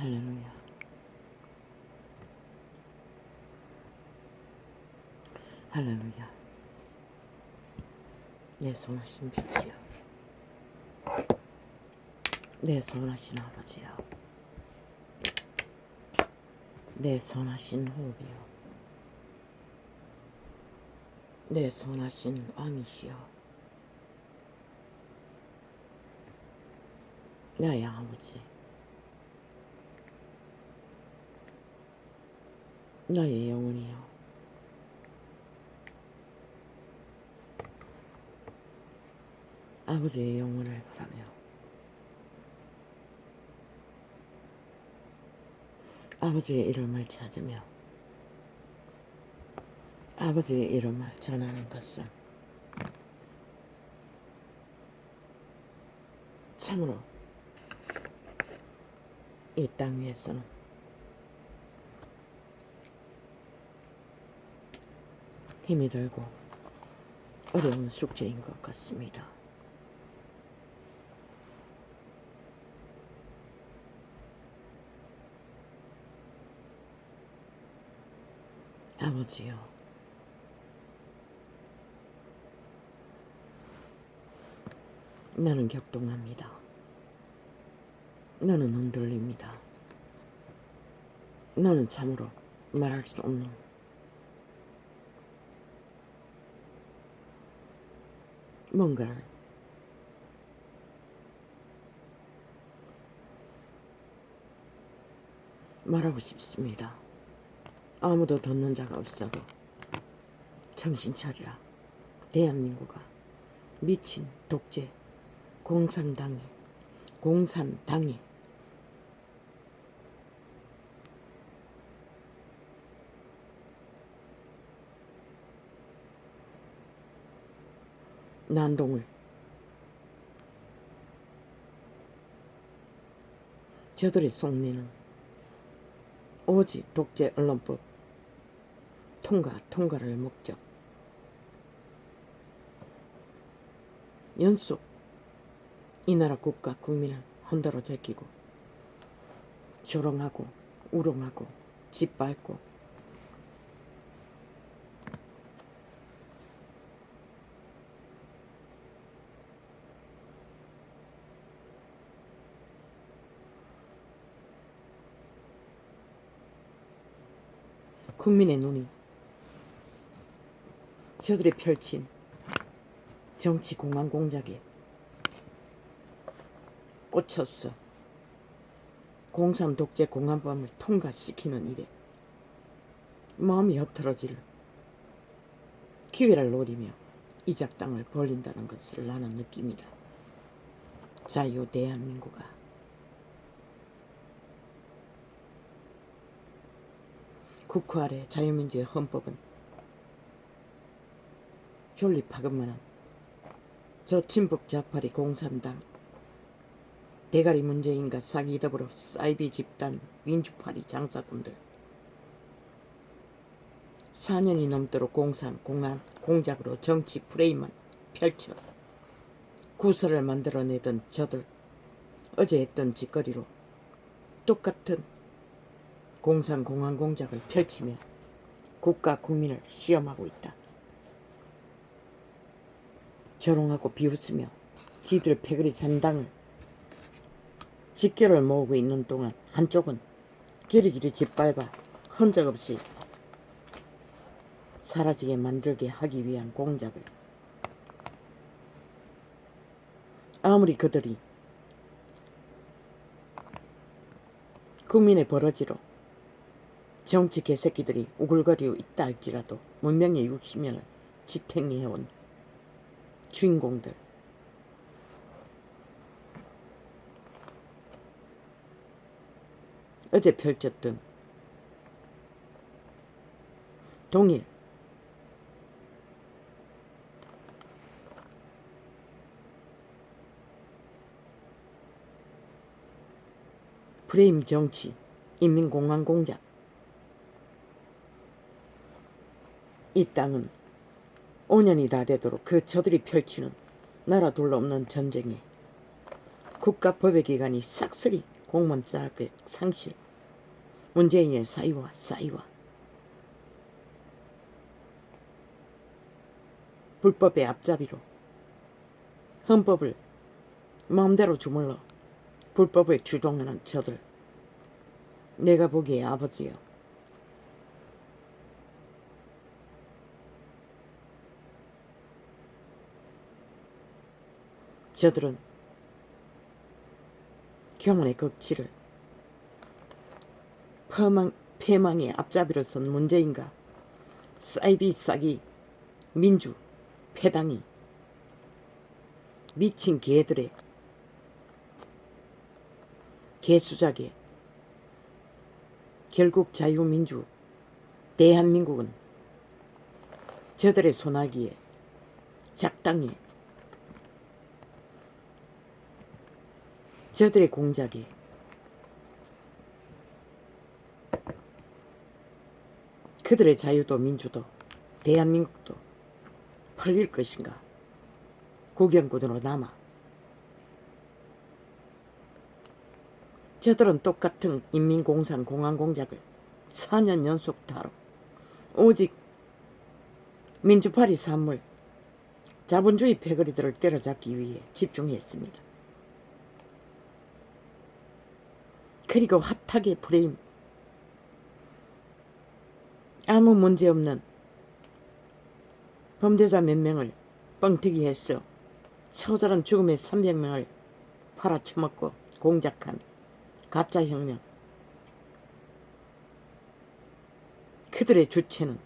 할렐루야. 할렐루야. 내 선하신 빛이여, 내 선하신 아버지여, 내 선하신 호흡이여, 내 선하신 왕이시여, 나의 아버지, 나의 영혼이여, 아버지의 영혼을 바라며 아버지의 이름을 찾으며 아버지의 이름을 전하는 것은 참으로 이 땅 위에서는 힘이 들고 어려운 숙제인 것 같습니다. 아버지요, 나는 격동합니다. 나는 흔들립니다. 나는 참으로 말할 수 없는 뭔가를 말하고 싶습니다. 아무도 듣는 자가 없어도 정신 차리라. 대한민국아, 미친 독재 공산당에 난동을 저들이 속내는 오직 독재 언론법 통과를 목적 연속 이 나라 국가 국민을 흔들어 제끼고 조롱하고 우롱하고 짓밟고 국민의 눈이 저들이 펼친 정치 공안 공작에 꽂혔어. 공산 독재 공안법을 통과시키는 일에 마음이 엎드러질 기회를 노리며 이 작당을 벌린다는 것을 나는 느낍니다. 자유 대한민국아, 국회 아래 자유민주의 헌법은 존립하건만은 저 친북 좌파리 공산당 대가리 문재인과 사기 더불어 사이비 집단 민주파리 장사꾼들 4년이 넘도록 공산 공안 공작으로 정치 프레임만 펼쳐 구설을 만들어내던 저들 어제 했던 짓거리로 똑같은 공산 공안 공작을 펼치며 국가 국민을 시험하고 있다. 조롱하고 비웃으며 지들 패거리 잔당을 직결을 모으고 있는 동안 한쪽은 기리기리 짓밟아 흔적 없이 사라지게 만들게 하기 위한 공작을 아무리 그들이 국민의 버러지로 정치 개새끼들이 우글거리고 있다 할지라도 문명의 60년을 지탱해온 주인공들 어제 펼쳤던 동일 프레임 정치 인민공안 공작 이 땅은 5년이 다 되도록 그 저들이 펼치는 나라 둘러 없는 전쟁에 국가 법의 기관이 싹쓸이 공무원 자격 상실, 문재인의 사유와 불법의 앞잡이로 헌법을 마음대로 주물러 불법을 주동하는 저들, 내가 보기에 아버지요, 저들은 경운의 극치를 패망의 앞잡이로 선 문재인과 사이비 싸기 민주 패당이 미친 개들의 개수작에 결국 자유민주 대한민국은 저들의 소나기에 작당에 저들의 공작에 그들의 자유도 민주도 대한민국도 팔릴 것인가? 구경꾼으로 남아 저들은 똑같은 인민공산 공안공작을 4년 연속 다뤄 오직 민주파리 산물 자본주의 패거리들을 때려잡기 위해 집중했습니다. 그리고 핫하게 프레임, 아무 문제없는 범죄자 몇 명을 뻥튀기 했어 처절한 죽음의 300명을 팔아쳐먹고 공작한 가짜혁명, 그들의 주체는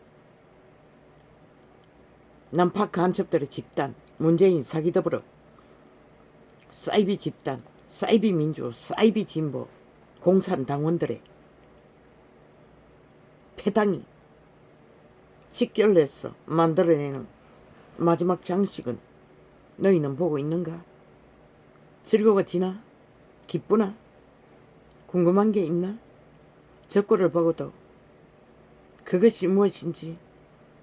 남파 간첩들의 집단, 문재인 사기더불어 사이비 집단, 사이비 민주, 사이비 진보, 공산당원들의 패당이 직결내서 만들어내는 마지막 장식은 너희는 보고 있는가? 즐거워지나? 기쁘나? 궁금한 게 있나? 저 꼴을 보고도 그것이 무엇인지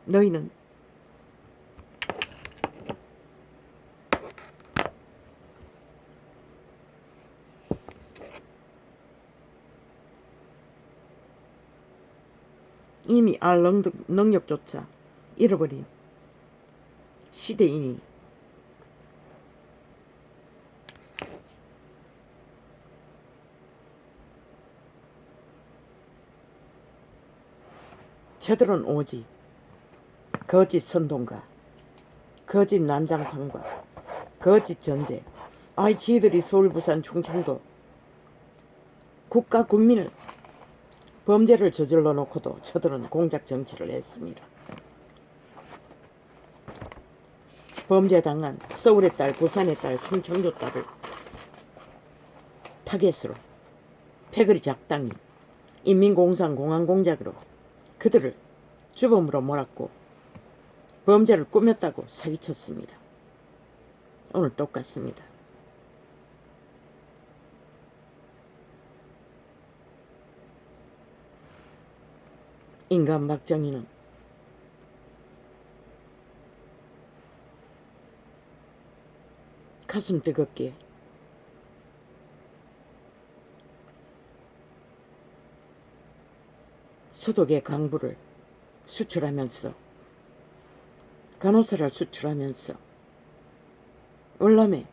너희는 이미 알 능력조차 잃어버린 시대이니 저들은 오직 거짓 선동과 거짓 난장판과 거짓 전쟁, 아이 지들이 서울 부산 충청도 국가 국민을 범죄를 저질러 놓고도 저들은 공작 정치를 했습니다. 범죄당한 서울의 딸, 부산의 딸, 충청도 딸을 타겟으로 패거리 작당이 인민공산 공안공작으로 그들을 주범으로 몰았고 범죄를 꾸몄다고 사기쳤습니다. 오늘 똑같습니다. 인간 박정희는 가슴 뜨겁게 소독의 강부를 수출하면서 간호사를 수출하면서 월남에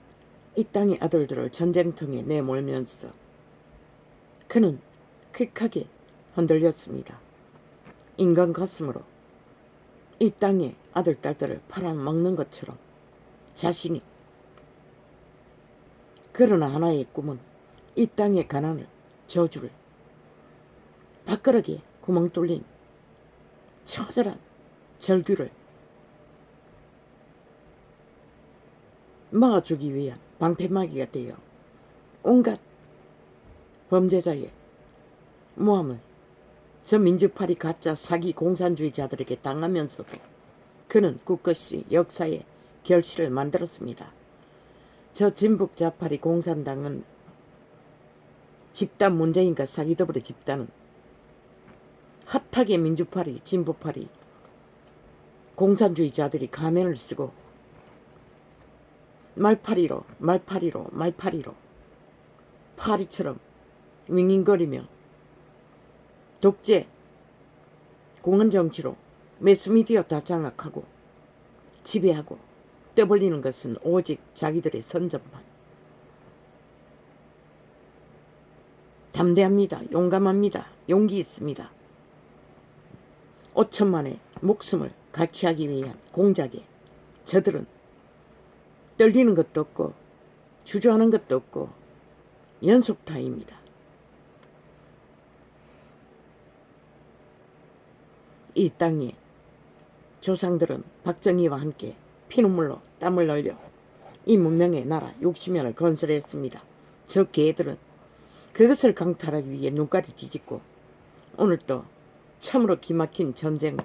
이 땅의 아들들을 전쟁통에 내몰면서 그는 퀵하게 흔들렸습니다. 인간 가슴으로 이 땅의 아들 딸들을 팔아먹는 것처럼 자신이, 그러나 하나의 꿈은 이 땅의 가난을, 저주를, 밥그릇에 구멍 뚫린 처절한 절규를 막아주기 위한 방패막이가 되어 온갖 범죄자의 모함을 저 민주파리 가짜 사기 공산주의자들에게 당하면서도 그는 꿋꿋이 역사의 결실을 만들었습니다. 저 진북자파리 공산당은 집단 문재인과 사기더불어 집단은 핫하게 민주파리, 진보파리, 공산주의자들이 가면을 쓰고 말파리로 파리처럼 윙윙거리며 독재, 공헌정치로 매스미디어 다 장악하고 지배하고 떠벌리는 것은 오직 자기들의 선전만. 담대합니다. 용감합니다. 용기 있습니다. 5천만의 목숨을 갈취하기 위한 공작에 저들은 떨리는 것도 없고 주저하는 것도 없고 연속타입니다. 이 땅에 조상들은 박정희와 함께 피눈물로 땀을 흘려 이 문명의 나라 60년을 건설했습니다. 저 개들은 그것을 강탈하기 위해 눈깔이 뒤집고 오늘 또 참으로 기막힌 전쟁을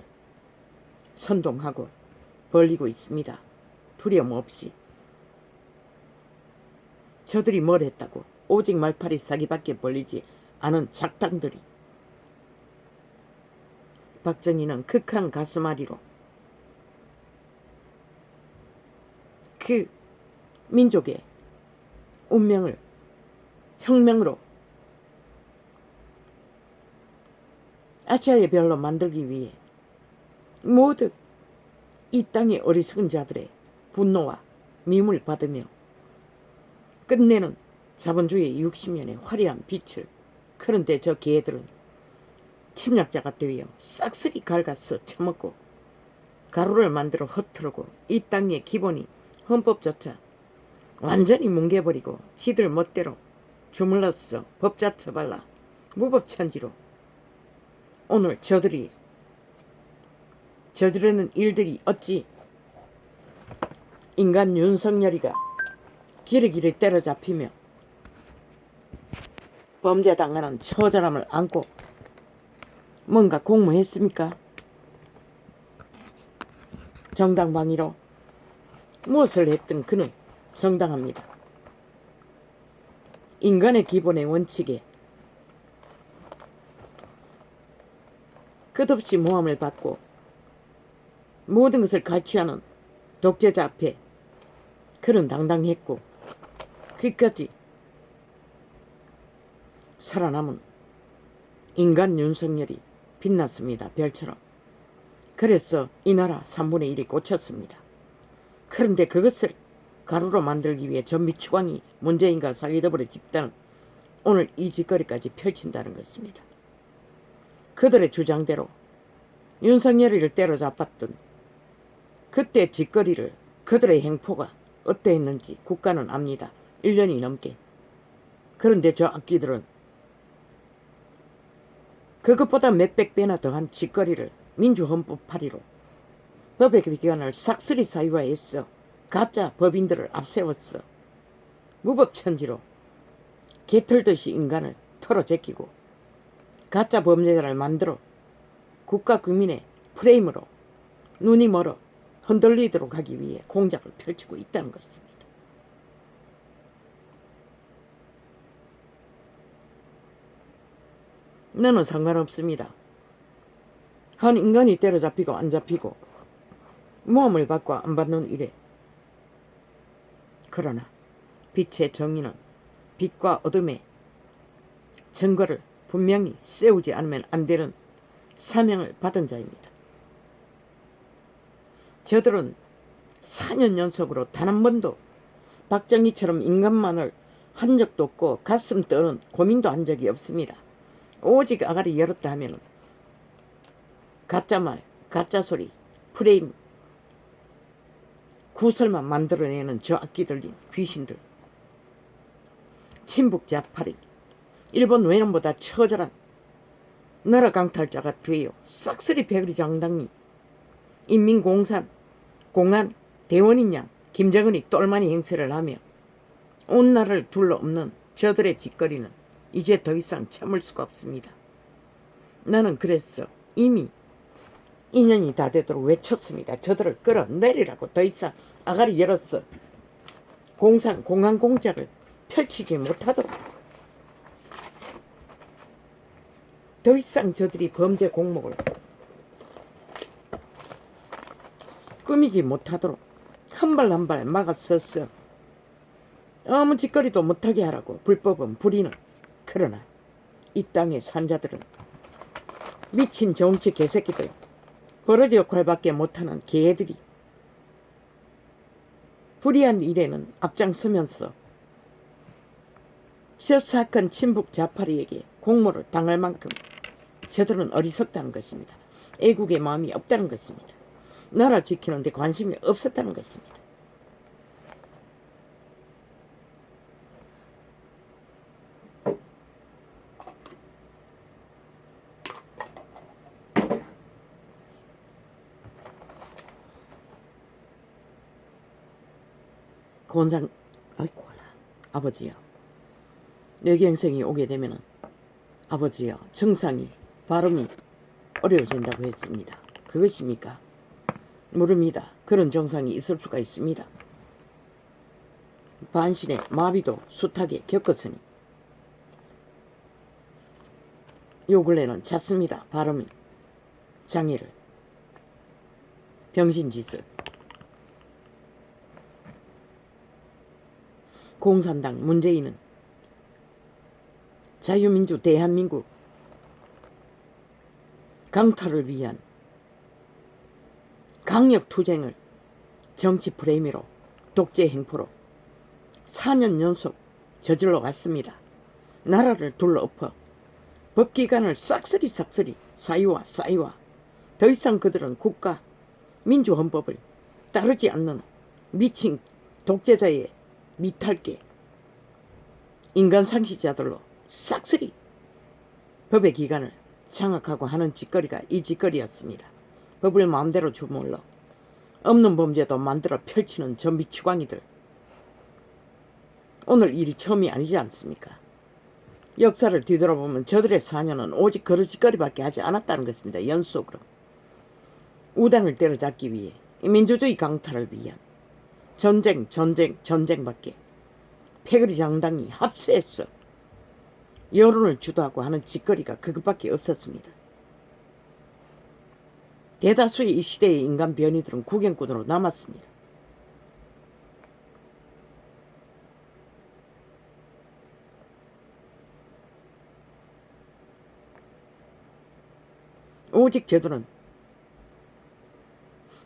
선동하고 벌이고 있습니다. 두려움 없이. 저들이 뭘 했다고 오직 말파리 사기밖에 벌리지 않은 작당들이. 박정희는 극한 가슴앓이로 그 민족의 운명을 혁명으로 아시아의 별로 만들기 위해 모든 이 땅의 어리석은 자들의 분노와 미움을 받으며 끝내는 자본주의의 60년의 화려한 빛을. 그런데 저 개들은 침략자가 되어 싹쓸이 갉아서 처먹고 가루를 만들어 흩트르고 이 땅의 기본이 헌법조차 완전히 뭉개버리고 지들 멋대로 주물러서 법자 처발라 무법천지로 오늘 저들이 저지르는 일들이 어찌 인간 윤석열이가 기르기를 때려잡히며 범죄당하는 처절함을 안고 뭔가 공모했습니까? 정당방위로 무엇을 했든 그는 정당합니다. 인간의 기본의 원칙에 끝없이 모함을 받고 모든 것을 갈취하는 독재자 앞에 그는 당당했고 끝까지 살아남은 인간 윤석열이 빛났습니다. 별처럼. 그래서 이 나라 3분의 1이 꽂혔습니다. 그런데 그것을 가루로 만들기 위해 전미추광이 문재인과 사기더불의 집단은 오늘 이 짓거리까지 펼친다는 것입니다. 그들의 주장대로 윤석열이를 때려잡았던 그때 짓거리를 그들의 행포가 어떠했는지 국가는 압니다. 1년이 넘게. 그런데 저 악기들은 그것보다 몇백 배나 더한 짓거리를 민주헌법 8.15 법의 기관을 싹쓸이 사유화했어. 가짜 법인들을 앞세웠어. 무법천지로 개털듯이 인간을 털어제끼고 가짜 범죄자를 만들어 국가 국민의 프레임으로 눈이 멀어 흔들리도록 하기 위해 공작을 펼치고 있다는 것입니다. 너는 상관없습니다. 한 인간이 때려잡히고 안 잡히고 모함을 받고 안 받는 일에. 그러나 빛의 정의는 빛과 어둠의 증거를 분명히 세우지 않으면 안 되는 사명을 받은 자입니다. 저들은 4년 연속으로 단 한 번도 박정희처럼 인간만을 한 적도 없고 가슴 떠는 고민도 한 적이 없습니다. 오직 아가리 열었다 하면 가짜말, 가짜소리, 프레임, 구설만 만들어내는 저 악기 들린 귀신들. 친북 좌파리, 일본 외놈보다 처절한 나라 강탈자가 되어 싹쓸이 배그리 장당리, 인민공산, 공안, 대원인 양 김정은이 똘마니 행세를 하며 온 나라를 둘러엎는 저들의 짓거리는 이제 더 이상 참을 수가 없습니다. 나는 그래서 이미 2년이 다 되도록 외쳤습니다. 저들을 끌어내리라고. 더 이상 아가리 열었어. 공산, 공안 공작을 펼치지 못하도록. 더 이상 저들이 범죄 공목을 꾸미지 못하도록 한 발 한 발 막아섰어. 아무 짓거리도 못하게 하라고. 불법은 불의는. 그러나 이 땅의 산자들은 미친 정치 개새끼들, 버러지 역할밖에 못하는 개들이 불의한 일에는 앞장서면서 저 사건 친북 좌파리에게 공모를 당할 만큼 저들은 어리석다는 것입니다. 애국의 마음이 없다는 것입니다. 나라 지키는 데 관심이 없었다는 것입니다. 곤상, 아이고, 아버지요. 뇌경색이 오게 되면은 아버지요, 정상이, 발음이 어려워진다고 했습니다. 그것입니까? 모릅니다. 그런 정상이 있을 수가 있습니다. 반신의 마비도 숱하게 겪었으니 요 근래는 잦습니다. 발음이 장애를, 병신짓을. 공산당 문재인은 자유민주 대한민국 강탈을 위한 강력투쟁을 정치 프레임으로 독재 행포로 4년 연속 저질러 왔습니다. 나라를 둘러엎어 법기관을 싹쓸이 사유화 더 이상 그들은 국가 민주헌법을 따르지 않는 미친 독재자의 미탈계 인간상시자들로 싹쓸이 법의 기관을 장악하고 하는 짓거리가 이 짓거리였습니다. 법을 마음대로 주물러 없는 범죄도 만들어 펼치는 저 미추광이들. 오늘 일이 처음이 아니지 않습니까? 역사를 뒤돌아보면 저들의 4년은 오직 그릇짓거리밖에 하지 않았다는 것입니다. 연속으로 우당을 때려잡기 위해 민주주의 강탈을 위한 전쟁밖에 패거리 장당이 합세해서 여론을 주도하고 하는 짓거리가 그것밖에 없었습니다. 대다수의 이 시대의 인간 변이들은 구경꾼으로 남았습니다. 오직 저들은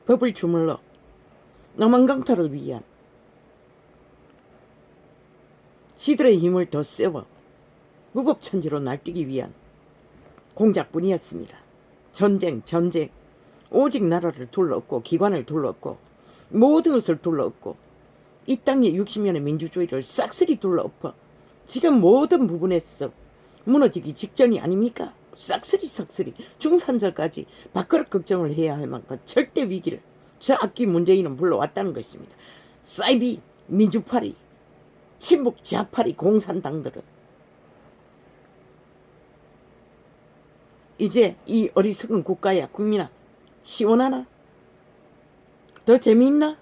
법을 주물러 남한 강탈을 위한 지들의 힘을 더 세워 무법천지로 날뛰기 위한 공작뿐이었습니다. 전쟁 오직 나라를 둘러엎고 기관을 둘러엎고 모든 것을 둘러엎고 이 땅의 60년의 민주주의를 싹쓸이 둘러엎어 지금 모든 부분에서 무너지기 직전이 아닙니까? 싹쓸이 중산절까지 밥그릇 걱정을 해야 할 만큼 절대 위기를 저 악기 문재인은 불러왔다는 것입니다. 사이비 민주파리 친북 좌파리 공산당들은 이제 이 어리석은 국가야 국민아 시원하나? 더 재미있나?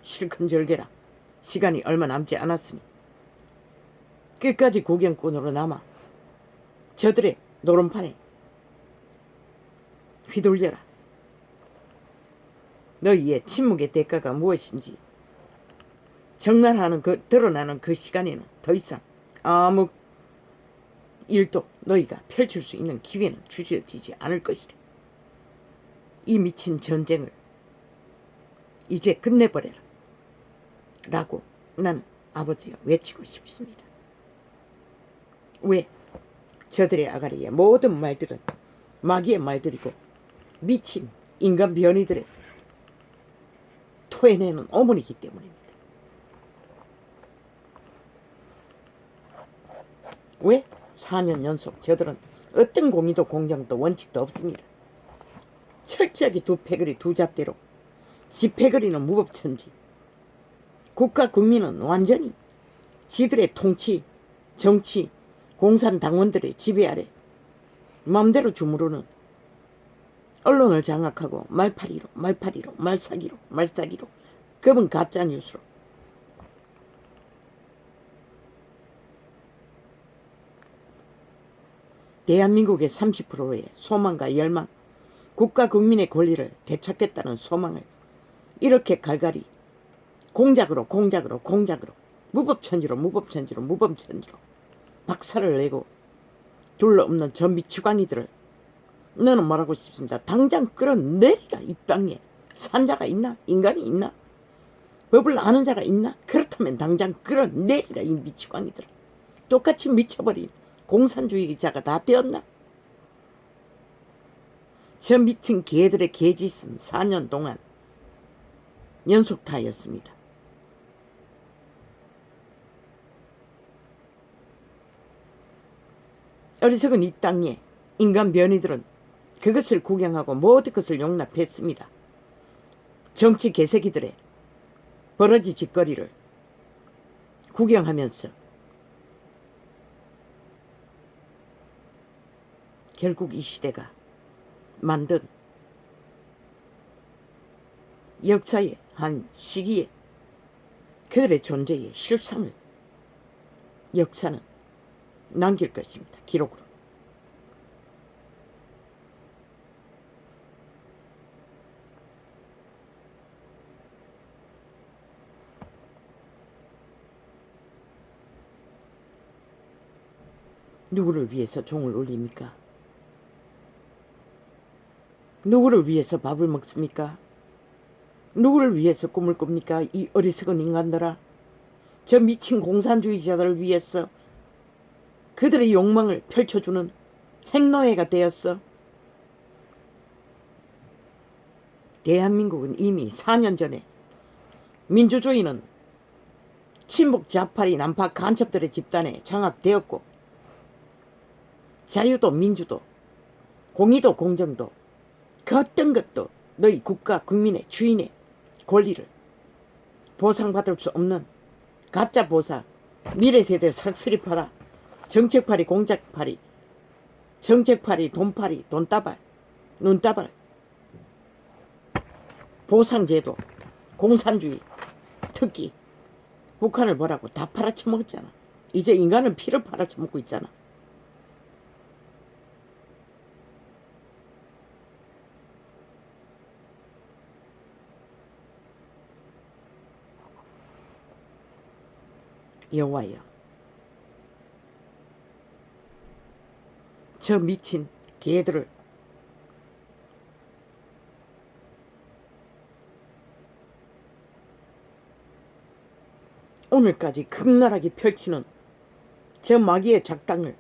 실컷 즐겨라. 시간이 얼마 남지 않았으니 끝까지 구경꾼으로 남아 저들의 노름판에 휘둘려라. 너희의 침묵의 대가가 무엇인지 드러나는 그 시간에는 더 이상 아무 일도 너희가 펼칠 수 있는 기회는 주어지지 않을 것이래. 이 미친 전쟁을 이제 끝내버려라 라고 난 아버지가 외치고 싶습니다. 왜? 저들의 아가리의 모든 말들은 마귀의 말들이고 미친 인간 변이들의 토해내는 어머니이기 때문입니다. 왜? 4년 연속 저들은 어떤 공의도 공정도 원칙도 없습니다. 철저하게 두 패거리 두 잣대로 지패거리는 무법천지 국가 국민은 완전히 지들의 통치 정치 공산당원들의 지배 아래 마음대로 주무르는 언론을 장악하고 말사기로 그분 가짜뉴스로 대한민국의 30%의 소망과 열망 국가 국민의 권리를 되찾겠다는 소망을 이렇게 갈갈이 공작으로 무법천지로 박살을 내고 둘러없는 저 미치광이들을 너는 말하고 싶습니다. 당장 끌어내리라. 이 땅에 산자가 있나? 인간이 있나? 법을 아는 자가 있나? 그렇다면 당장 끌어내리라. 이 미치광이들. 똑같이 미쳐버린 공산주의자가 다 되었나? 저 미친 개들의 개짓은 4년 동안 연속타였습니다. 어리석은 이 땅에 인간 변이들은 그것을 구경하고 모든 것을 용납했습니다. 정치 개새끼들의 버러지 짓거리를 구경하면서 결국 이 시대가 만든 역사의 한 시기에 그들의 존재의 실상을 역사는 남길 것입니다. 기록으로. 누구를 위해서 종을 울립니까? 누구를 위해서 밥을 먹습니까? 누구를 위해서 꿈을 꿉니까? 이 어리석은 인간들아. 저 미친 공산주의자들을 위해서 그들의 욕망을 펼쳐주는 행노예가 되었어. 대한민국은 이미 4년 전에 민주주의는 친북 좌파리 남파 간첩들의 집단에 장악되었고 자유도 민주도 공의도 공정도 그 어떤 것도 너희 국가 국민의 주인의 권리를 보상받을 수 없는 가짜 보상 미래세대 삭스리파라 정책파리 공작파리 정책파리 돈파리 돈다발 눈다발 보상제도 공산주의 특기 북한을 뭐라고 다 팔아쳐먹었잖아. 이제 인간은 피를 팔아쳐먹고 있잖아. 여호와여, 저 미친 개들을 오늘까지 극렬하게 펼치는 저 마귀의 작당을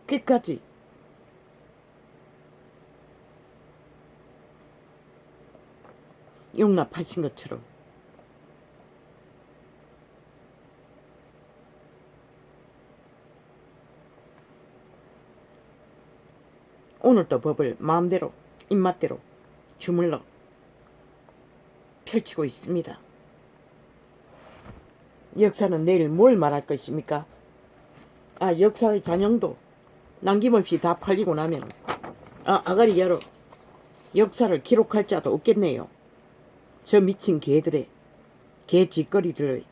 끝까지 용납하신 것처럼 오늘도 법을 마음대로 입맛대로 주물러 펼치고 있습니다. 역사는 내일 뭘 말할 것입니까? 역사의 잔영도 남김없이 다 팔리고 나면 아가리 열어 역사를 기록할 자도 없겠네요. 저 미친 개들의 개짓거리들의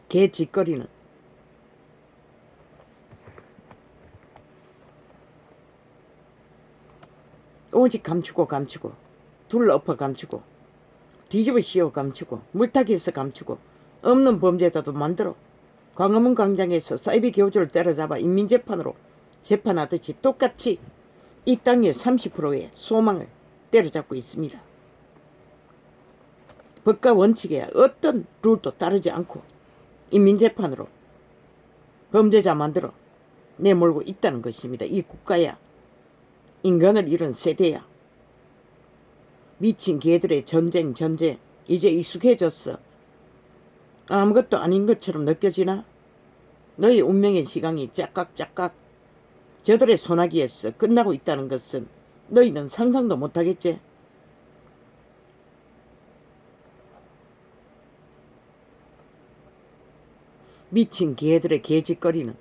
개짓거리는 오직 감추고 둘러엎어 감추고 뒤집어 씌워 감추고 물타기해서 감추고 없는 범죄자도 만들어 광화문 광장에서 사이비 교주를 때려잡아 인민재판으로 재판하듯이 똑같이 이 땅의 30%의 소망을 때려잡고 있습니다. 법과 원칙에 어떤 룰도 따르지 않고 인민재판으로 범죄자 만들어 내몰고 있다는 것입니다. 이 국가야 인간을 잃은 세대야. 미친 개들의 전쟁 이제 익숙해졌어. 아무것도 아닌 것처럼 느껴지나? 너희 운명의 시간이 짝깍 저들의 소나기에서 끝나고 있다는 것은 너희는 상상도 못하겠지? 미친 개들의 개짓거리는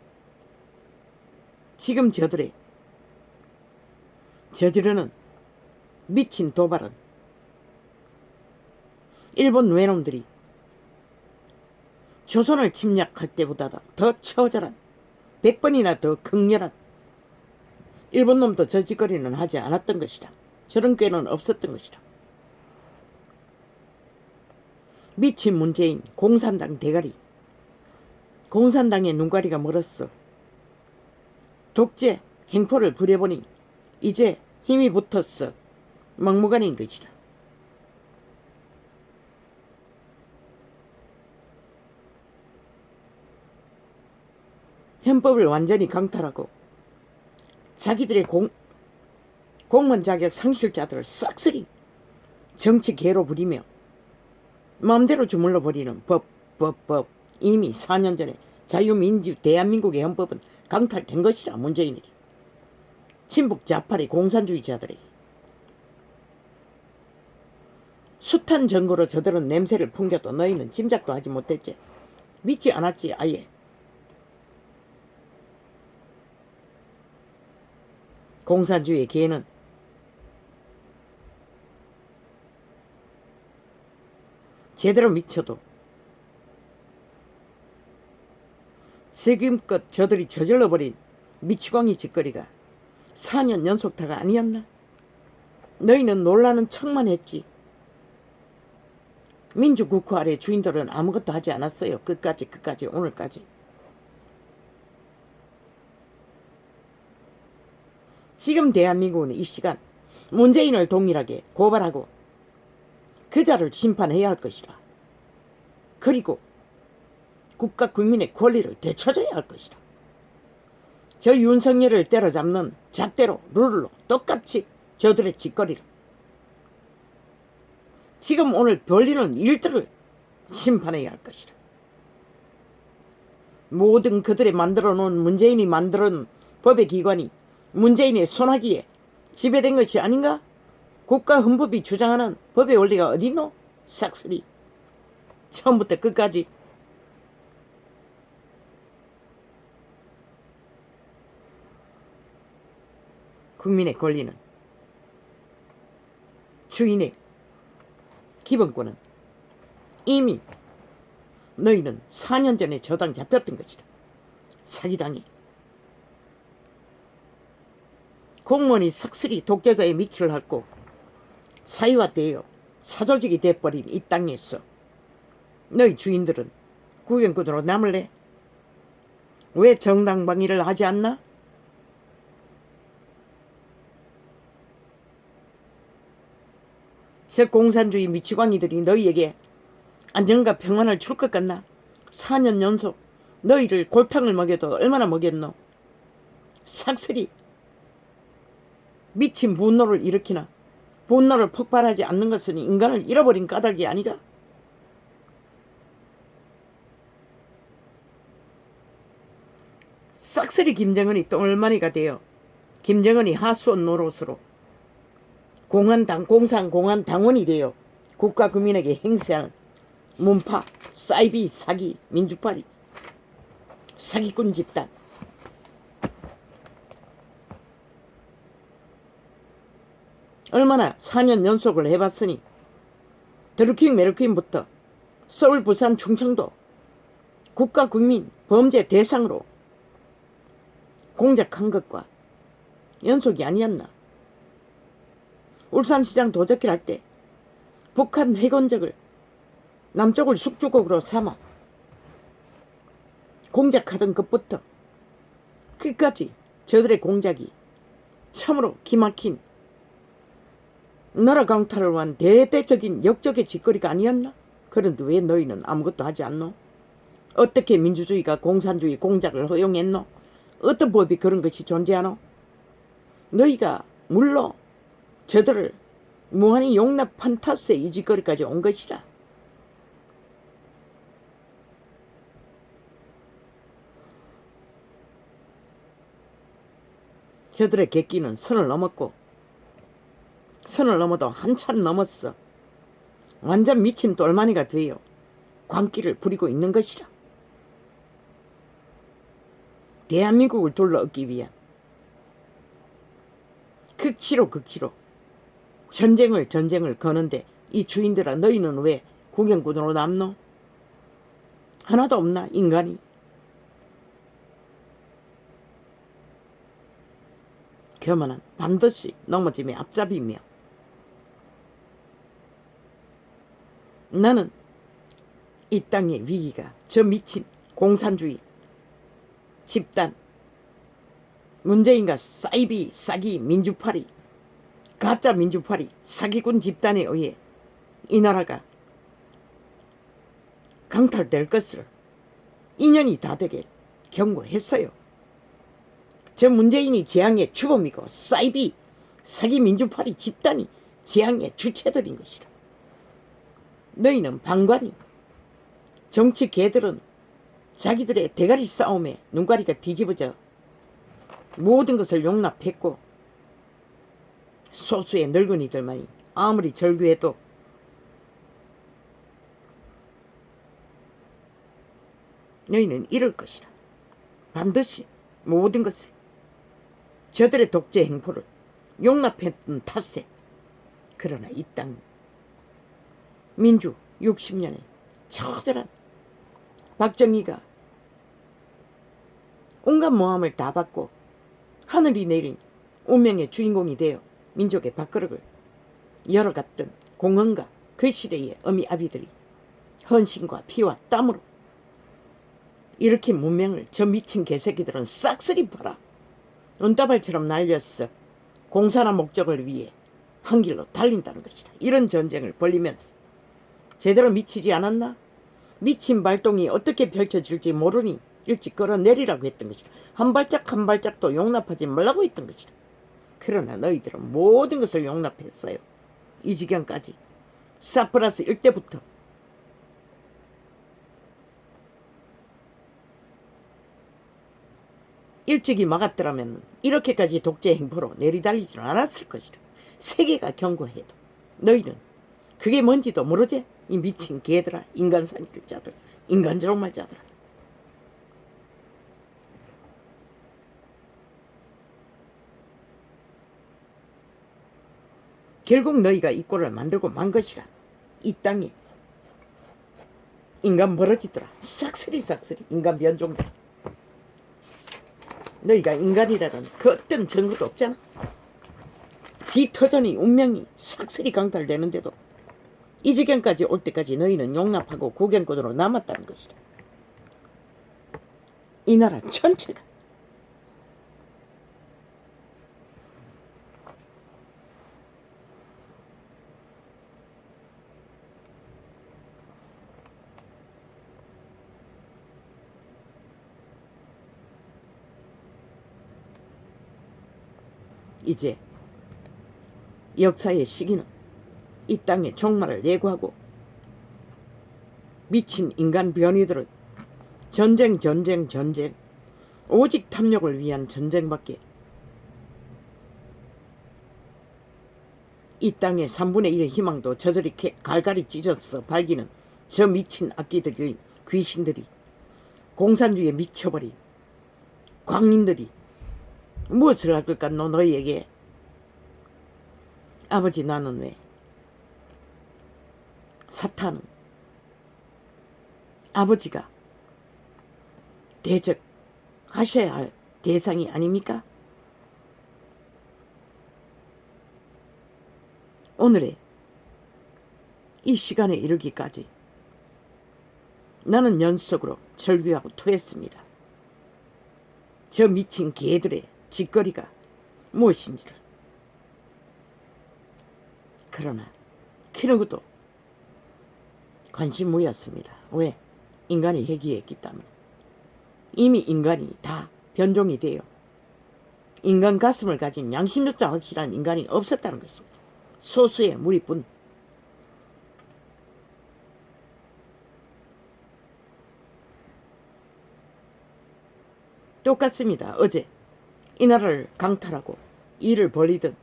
지금 저들의 저지르는 미친 도발은 일본 외놈들이 조선을 침략할 때보다 더 처절한 100번이나 더 극렬한 일본 놈도 저 짓거리는 하지 않았던 것이다. 저런 꾀는 없었던 것이다. 미친 문재인 공산당 대가리 공산당의 눈가리가 멀었어. 독재 행포를 부려보니 이제 힘이 붙었어. 막무가내인 것이라. 헌법을 완전히 강탈하고 자기들의 공무원 자격 상실자들을 싹쓸이 정치 개로 부리며 마음대로 주물러 버리는 법. 이미 4년 전에 자유민주 대한민국의 헌법은 강탈된 것이라. 문재인에게, 친북 좌파리 공산주의자들에게. 숱한 증거로 저들은 냄새를 풍겨도 너희는 짐작도 하지 못했지. 믿지 않았지. 아예. 공산주의의 개는 제대로 미쳐도 지금껏 저들이 저질러버린 미치광이 짓거리가 4년 연속타가 아니었나? 너희는 놀라는 척만 했지. 민주국회 아래 주인들은 아무것도 하지 않았어요. 끝까지 오늘까지. 지금 대한민국은 이 시간 문재인을 동일하게 고발하고 그자를 심판해야 할 것이라. 그리고 국가 국민의 권리를 되찾아야 할 것이라. 저 윤석열을 때려잡는 잣대로 룰로 똑같이 저들의 짓거리를, 지금 오늘 벌리는 일들을 심판해야 할 것이라. 모든 그들이 만들어 놓은, 문재인이 만들어 놓은 법의 기관이 문재인의 손아귀에 지배된 것이 아닌가? 국가 헌법이 주장하는 법의 원리가 어디 있노? 싹쓸이 처음부터 끝까지. 국민의 권리는, 주인의 기본권은 이미 너희는 4년 전에 저당 잡혔던 것이다. 사기당해. 공무원이 싹쓸이 독재자의 미치를 핥고 사유화되어 사조직이 돼버린 이 땅에서 너희 주인들은 구경꾼으로 남을래? 왜 정당방위를 하지 않나? 저 공산주의 미치광이들이 너희에게 안정과 평안을 줄 것 같나? 4년 연속 너희를 골탕을 먹여도 얼마나 먹였노? 싹쓸이 미친 분노를 일으키나 분노를 폭발하지 않는 것은 인간을 잃어버린 까닭이 아니가? 싹쓸이 김정은이 똥을마니가 되어 김정은이 하수원 노릇으로 공산공원당원이 되어 국가 국민에게 행세하는 문파, 사이비, 사기, 민주파리, 사기꾼 집단. 얼마나 4년 연속을 해봤으니 드루킹 메르퀸부터 서울, 부산, 충청도 국가 국민 범죄 대상으로 공작한 것과 연속이 아니었나? 울산시장 도적질 할 때 북한 핵원적을 남쪽을 숙주국으로 삼아 공작하던 것부터 끝까지 저들의 공작이 참으로 기막힌 나라 강탈을 위한 대대적인 역적의 짓거리가 아니었나? 그런데 왜 너희는 아무것도 하지 않노? 어떻게 민주주의가 공산주의 공작을 허용했노? 어떤 법이 그런 것이 존재하노? 너희가 물론 저들을 무한히 용납한 탓에 이 짓거리까지 온 것이라. 저들의 객기는 선을 넘었고 선을 넘어도 한참 넘었어. 완전 미친 똘마니가 되어 광기를 부리고 있는 것이라. 대한민국을 둘러엎기 위한 극치로 전쟁을 거는데 이 주인들아, 너희는 왜 구경꾼으로 남노? 하나도 없나 인간이? 교만은 반드시 넘어짐의 앞잡이며, 나는 이 땅의 위기가 저 미친 공산주의 집단, 문재인과 사이비 사기 민주파리, 가짜 민주파리 사기꾼 집단에 의해 이 나라가 강탈될 것을 2년이 다 되게 경고했어요. 저 문재인이 재앙의 주범이고 사이비 사기 민주파리 집단이 재앙의 주체들인 것이라. 너희는 방관이, 정치 개들은 자기들의 대가리 싸움에 눈가리가 뒤집어져 모든 것을 용납했고, 소수의 늙은이들만이 아무리 절규해도 너희는 이럴 것이라. 반드시 모든 것을, 저들의 독재 행포를 용납했던 탓에. 그러나 이 땅 민주 60년에 처절한 박정희가 온갖 모함을 다 받고 하늘이 내린 운명의 주인공이 되어 민족의 밥그릇을 열어갔던 공헌과 그 시대의 어미아비들이 헌신과 피와 땀으로 일으킨 문명을 저 미친 개새끼들은 싹쓸이 팔아 은다발처럼 날렸어 공산화 목적을 위해 한 길로 달린다는 것이다. 이런 전쟁을 벌리면서 제대로 미치지 않았나? 미친 발동이 어떻게 펼쳐질지 모르니 일찍 끌어내리라고 했던 것이다. 한 발짝 한 발짝도 용납하지 말라고 했던 것이다. 그러나 너희들은 모든 것을 용납했어요. 이 지경까지. 사프라스 일대부터 일찍이 막았더라면 이렇게까지 독재 행포로 내리달리지는 않았을 것이다. 세계가 경고해도 너희는 그게 뭔지도 모르지? 이 미친 개들아, 인간 산길자들, 인간 조롱말자들아. 결국 너희가 이 꼴을 만들고 만 것이라. 이 땅에 인간 버러지더라. 싹쓸이 인간 변종들. 너희가 인간이라는 그 어떤 증거도 없잖아. 지 터전이 운명이 싹쓸이 강탈되는데도 이 지경까지 올 때까지 너희는 용납하고 구경꾼으로 남았다는 것이다. 이 나라 전체가 이제 역사의 시기는 이 땅에 종말을 예고하고 미친 인간 변이들은 전쟁 오직 탐욕을 위한 전쟁밖에 이 땅의 3분의 1의 희망도 저들이 갈갈이 찢어서 발기는 저 미친 악기들이 귀신들이 공산주의에 미쳐버린 광인들이 무엇을 할 것 같노 너희에게. 아버지 나는 왜 사탄은 아버지가 대적하셔야 할 대상이 아닙니까? 오늘의 이 시간에 이르기까지 나는 연속으로 절규하고 토했습니다. 저 미친 개들의 짓거리가 무엇인지를. 그러나 키누구도 관심 무였습니다. 왜? 인간이 회귀했기 때문에. 이미 인간이 다 변종이 되어 인간 가슴을 가진 양심조차 확실한 인간이 없었다는 것입니다. 소수의 무리뿐. 똑같습니다. 어제 이 나라를 강탈하고 일을 벌이던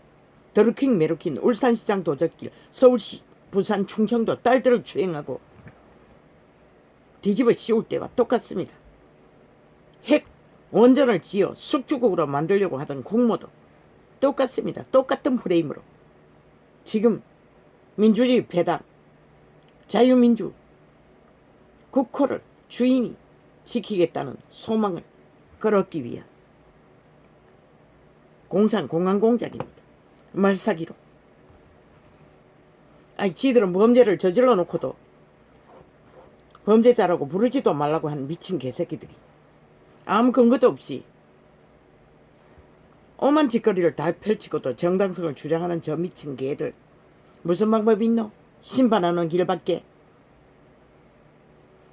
드루킹 메루킨 울산시장 도적길 서울시 부산 충청도 딸들을 주행하고 뒤집어 씌울 때와 똑같습니다. 핵 원전을 지어 숙주국으로 만들려고 하던 공모도 똑같습니다. 똑같은 프레임으로 지금 민주주의 배당 자유민주 국호를 주인이 지키겠다는 소망을 끌었기 위한 공항공작입니다. 말사기로. 아니 지들은 범죄를 저질러 놓고도 범죄자라고 부르지도 말라고 한 미친 개새끼들이 아무 근거도 없이 오만 짓거리를 다 펼치고도 정당성을 주장하는 저 미친 개들, 무슨 방법이 있노? 심판하는 길밖에.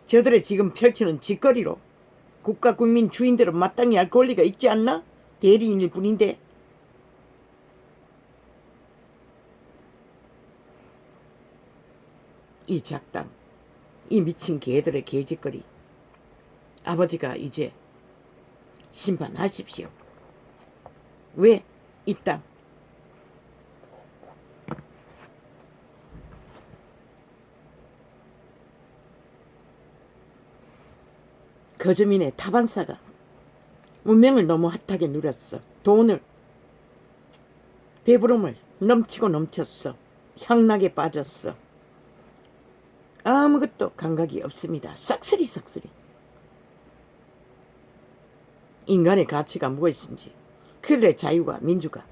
저들의 지금 펼치는 짓거리로 국가 국민 주인들은 마땅히 할 권리가 있지 않나? 대리인일 뿐인데. 이 작당, 이 미친 개들의 개짓거리, 아버지가 이제 심판하십시오. 왜 이 땅 거저민의 타반사가 문명을 너무 핫하게 누렸어. 돈을, 배부름을 넘치고 넘쳤어. 향락에 빠졌어. 아무것도 감각이 없습니다. 싹쓸이 싹쓸이. 인간의 가치가 무엇인지, 그들의 자유가, 민주가,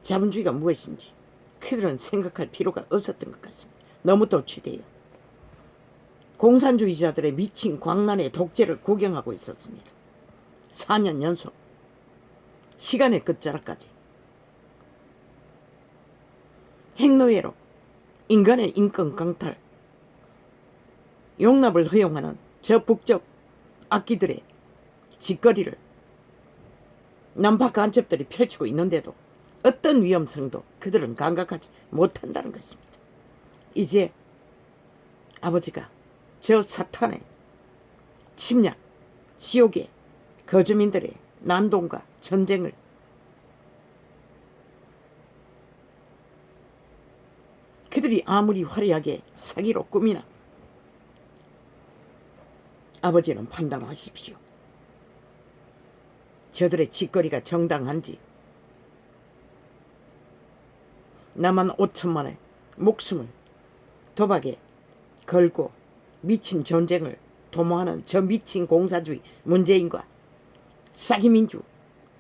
자본주의가 무엇인지 그들은 생각할 필요가 없었던 것 같습니다. 너무 도취돼요. 공산주의자들의 미친 광란의 독재를 구경하고 있었습니다. 4년 연속, 시간의 끝자락까지. 핵노예로 인간의 인권 강탈, 용납을 허용하는 저 북쪽 악기들의 짓거리를 남파 간첩들이 펼치고 있는데도 어떤 위험성도 그들은 감각하지 못한다는 것입니다. 이제 아버지가 저 사탄의 침략, 지옥의 거주민들의 난동과 전쟁을 그들이 아무리 화려하게 사기로 꾸미나 아버지는 판단하십시오. 저들의 짓거리가 정당한지, 나만 5천만의 목숨을 도박에 걸고 미친 전쟁을 도모하는 저 미친 공산주의 문재인과 사기민주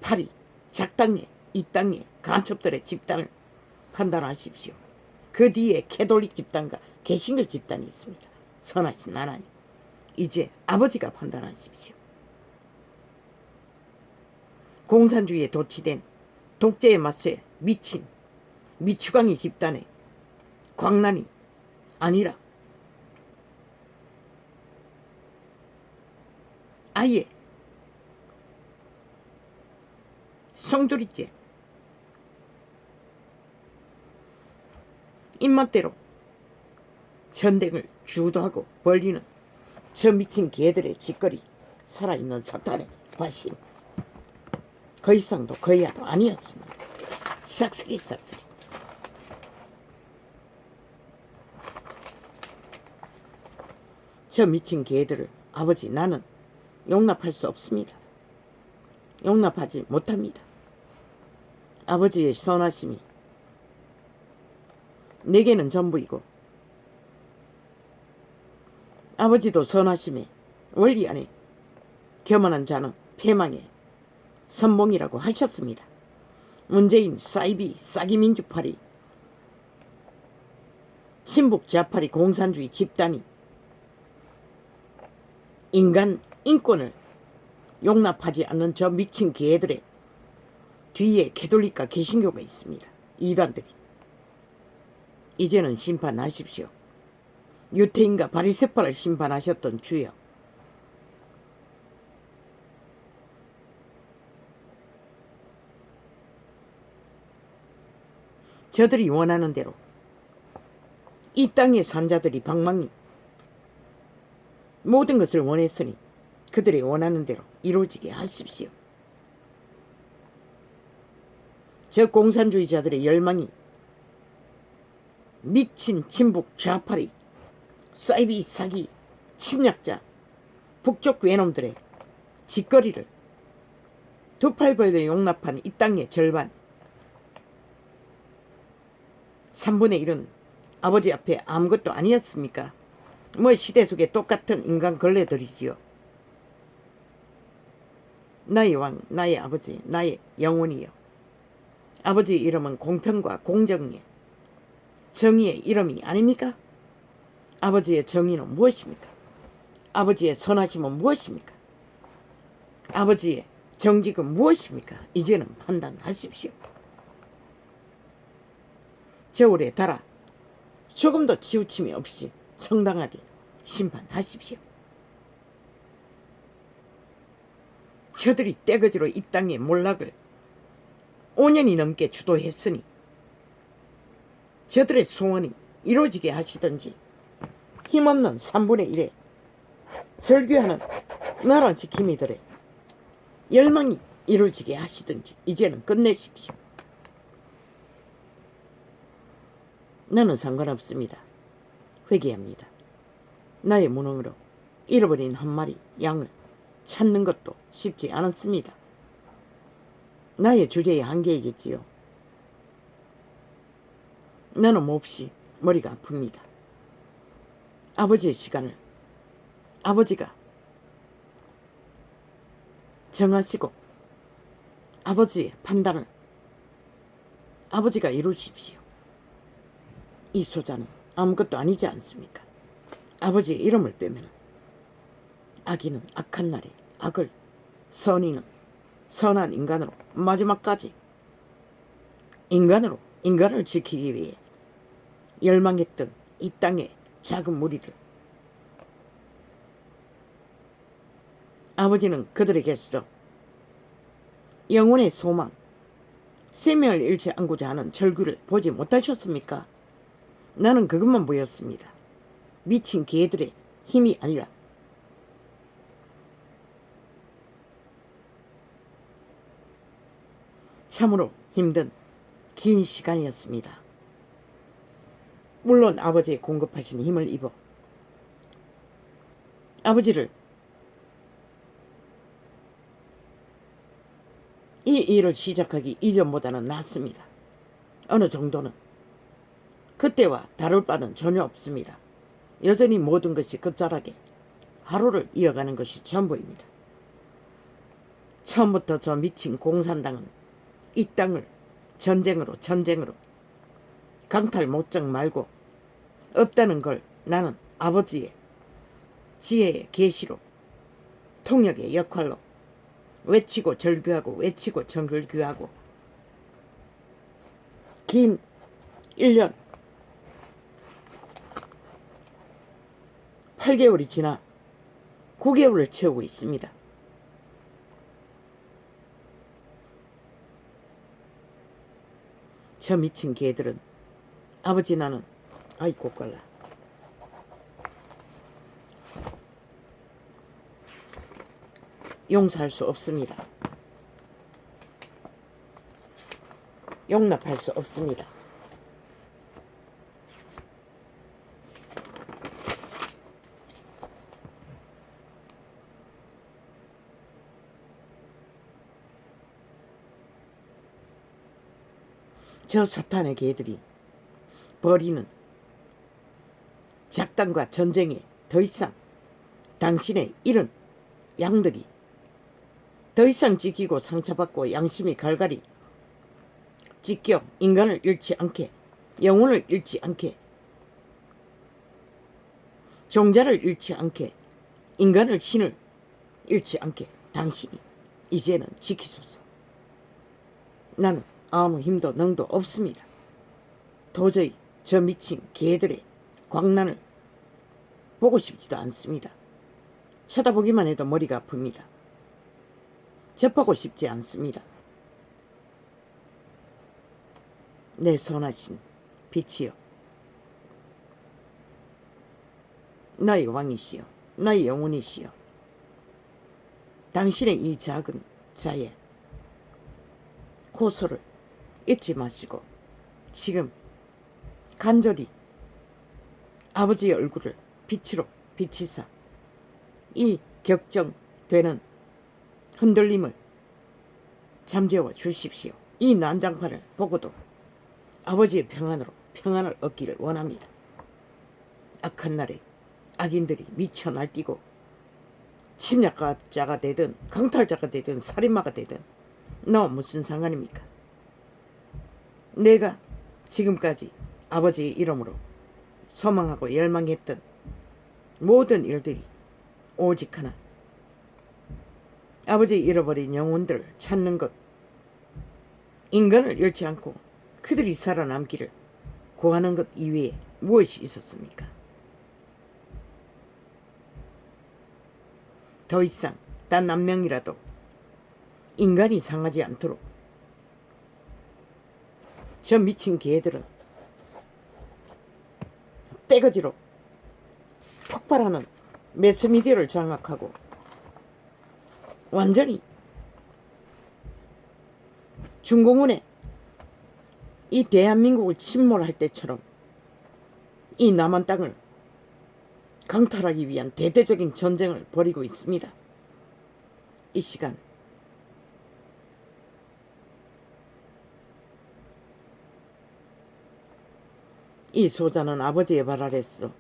파리 작당의 이 땅의 간첩들의 집단을 판단하십시오. 그 뒤에 캐톨릭 집단과 개신교 집단이 있습니다. 선하신 하나님, 이제 아버지가 판단하십시오. 공산주의에 도취된 독재에 맞서 미친 미추광이 집단의 광란이 아니라 아예 송두리째 입맛대로 전쟁을 주도하고 벌리는 저 미친 개들의 짓거리, 살아있는 사탄의 과신, 그 이상도 그 이하도 아니었습니다. 싹쓸이 싹쓸이. 저 미친 개들을 아버지 나는 용납할 수 없습니다. 용납하지 못합니다. 아버지의 선하심이 내게는 전부이고 아버지도 선하심의 원리 안에 겸허한 자는 패망의 선봉이라고 하셨습니다. 문재인 사이비 사기민주파리 친북 좌파리 공산주의 집단이 인간 인권을 용납하지 않는 저 미친 개들의 뒤에 캐톨릭과 개신교가 있습니다. 이단들이. 이제는 심판하십시오. 유태인과 바리새파를 심판하셨던 주여, 저들이 원하는 대로 이 땅의 산자들이 방망이 모든 것을 원했으니 그들이 원하는 대로 이루어지게 하십시오. 저 공산주의자들의 열망이 미친 친북 좌파리 사이비 사기 침략자 북쪽 외놈들의 짓거리를 두 팔 벌려 용납한 이 땅의 절반 3분의 1은 아버지 앞에 아무것도 아니었습니까? 뭐 시대 속에 똑같은 인간 걸레들이지요. 나의 왕, 나의 아버지, 나의 영혼이요. 아버지의 이름은 공평과 공정의 정의의 이름이 아닙니까? 아버지의 정의는 무엇입니까? 아버지의 선하심은 무엇입니까? 아버지의 정직은 무엇입니까? 이제는 판단하십시오. 저울에 달아 조금도 치우침이 없이 정당하게 심판하십시오. 저들이 떼거지로 이 땅의 몰락을 5년이 넘게 주도했으니 저들의 소원이 이루어지게 하시든지 힘없는 3분의 1에 절규하는 나라 지킴이들의 열망이 이루어지게 하시든지 이제는 끝내십시오. 나는 상관없습니다. 회개합니다. 나의 무능으로 잃어버린 한 마리 양을 찾는 것도 쉽지 않았습니다. 나의 주제의 한계이겠지요. 나는 몹시 머리가 아픕니다. 아버지의 시간을 아버지가 정하시고 아버지의 판단을 아버지가 이루십시오. 이 소자는 아무것도 아니지 않습니까? 아버지의 이름을 빼면 악인은 악한 날에 악을, 선인은 선한 인간으로 마지막까지 인간으로 인간을 지키기 위해 열망했던 이 땅의 작은 무리들, 아버지는 그들에게서 영혼의 소망, 생명을 잃지 않고자 하는 절규를 보지 못하셨습니까? 나는 그것만 보였습니다. 미친 개들의 힘이 아니라 참으로 힘든 긴 시간이었습니다. 물론 아버지의 공급하신 힘을 입어 아버지를 이 일을 시작하기 이전보다는 낫습니다. 어느 정도는. 그때와 다를 바는 전혀 없습니다. 여전히 모든 것이 끝자락에 하루를 이어가는 것이 전부입니다. 처음부터 저 미친 공산당은 이 땅을 전쟁으로 강탈 못정 말고 없다는 걸 나는 아버지의 지혜의 계시로 통역의 역할로 외치고 절규하고 긴 1년 8개월이 지나 9개월을 채우고 있습니다. 저 미친 개들은 아버지 나는 아이고 꼴라 용서할 수 없습니다. 용납할 수 없습니다. 저 사탄의 개들이 벌이는 작당과 전쟁에 더 이상 당신의 잃은 양들이 더 이상 지키고 상처받고 양심이 갈갈이 찢겨 인간을 잃지 않게 영혼을 잃지 않게 종자를 잃지 않게 인간을 신을 잃지 않게 당신이 이제는 지키소서. 나는 아무 힘도 능도 없습니다. 도저히 저 미친 개들의 광란을 보고 싶지도 않습니다. 쳐다보기만 해도 머리가 아픕니다. 접하고 싶지 않습니다. 내 선하신 빛이여, 나의 왕이시여, 나의 영혼이시여, 당신의 이 작은 자의 고소를 잊지 마시고 지금 간절히 아버지의 얼굴을 빛으로 비치사 이 격정되는 흔들림을 잠재워 주십시오. 이 난장판을 보고도 아버지의 평안을 얻기를 원합니다. 악한 날에 악인들이 미쳐 날뛰고 침략자가 되든 강탈자가 되든 살인마가 되든 너 무슨 상관입니까? 내가 지금까지 아버지의 이름으로 소망하고 열망했던 모든 일들이 오직 하나. 아버지 잃어버린 영혼들을 찾는 것. 인간을 잃지 않고 그들이 살아남기를 구하는 것 이외에 무엇이 있었습니까? 더 이상 단 한 명이라도 인간이 상하지 않도록 저 미친 개들은 떼거지로 폭발하는 매스미디어를 장악하고 완전히 중공군에 이 대한민국을 침몰할 때처럼 이 남한 땅을 강탈하기 위한 대대적인 전쟁을 벌이고 있습니다. 이 시간 이 소자는 아버지의 발 아래서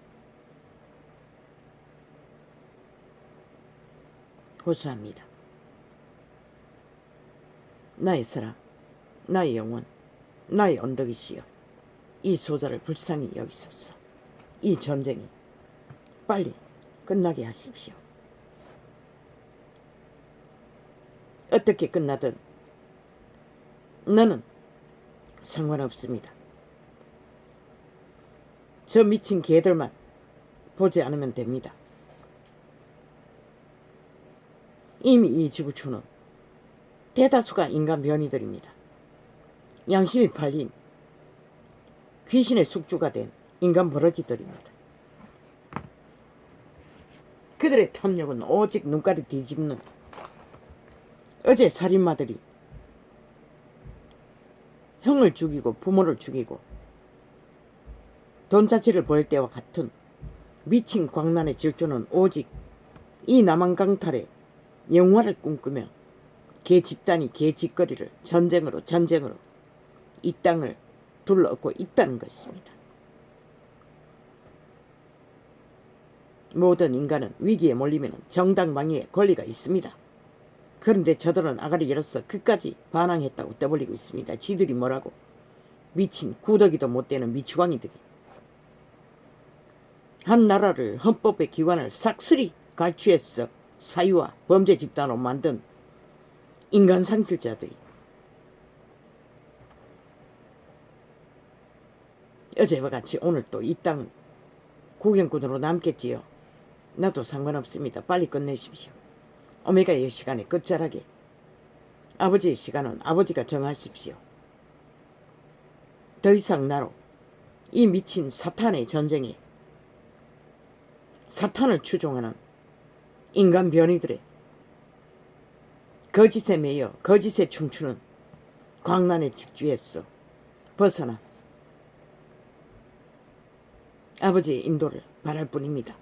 호소합니다. 나의 사랑, 나의 영혼, 나의 언덕이시여, 이 소자를 불쌍히 여기소서. 이 전쟁이 빨리 끝나게 하십시오. 어떻게 끝나든 나는 상관없습니다. 저 미친 개들만 보지 않으면 됩니다. 이미 이 지구촌은 대다수가 인간 변이들입니다. 양심이 팔린 귀신의 숙주가 된 인간 버러지들입니다. 그들의 탐욕은 오직 눈깔이 뒤집는 어제 살인마들이 형을 죽이고 부모를 죽이고 돈 자체를 벌 때와 같은 미친 광란의 질주는 오직 이 남한 강탈의 영화를 꿈꾸며 개 집단이 개 짓거리를 전쟁으로 이 땅을 둘러엎고 있다는 것입니다. 모든 인간은 위기에 몰리면 정당방위의 권리가 있습니다. 그런데 저들은 아가리 열어서 그까지 반항했다고 떠벌리고 있습니다. 쥐들이 뭐라고? 미친 구더기도 못 되는 미치광이들이 한 나라를 헌법의 기관을 싹쓸이 갈취해서 사유와 범죄 집단으로 만든 인간 상실자들이 어제와 같이 오늘 또 이 땅 구경꾼으로 남겠지요. 나도 상관없습니다. 빨리 끝내십시오. 오메가의 시간의 끝자락에 아버지의 시간은 아버지가 정하십시오. 더 이상 나로 이 미친 사탄의 전쟁에 사탄을 추종하는 인간 변이들의 거짓에 매여 거짓에 춤추는 광란의 집주에서 벗어나 아버지의 인도를 바랄 뿐입니다.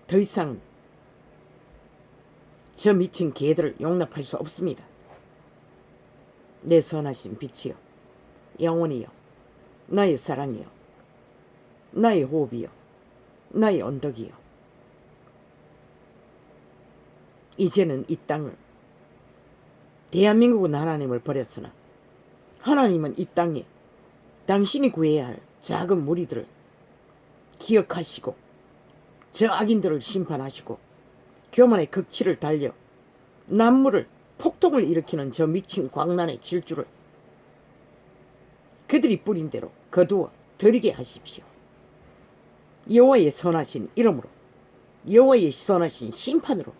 더 이상 저 미친 개들을 용납할 수 없습니다. 내 선하신 빛이여, 영혼이여, 나의 사랑이여, 나의 호흡이여, 나의 언덕이여, 이제는 이 땅을 대한민국은 하나님을 버렸으나 하나님은 이 땅에 당신이 구해야 할 작은 무리들을 기억하시고 저 악인들을 심판하시고 교만의 극치를 달려 난무를 폭동을 일으키는 저 미친 광란의 질주를 그들이 뿌린 대로 거두어 들이게 하십시오. 여호와의 선하신 이름으로, 여호와의 선하신 심판으로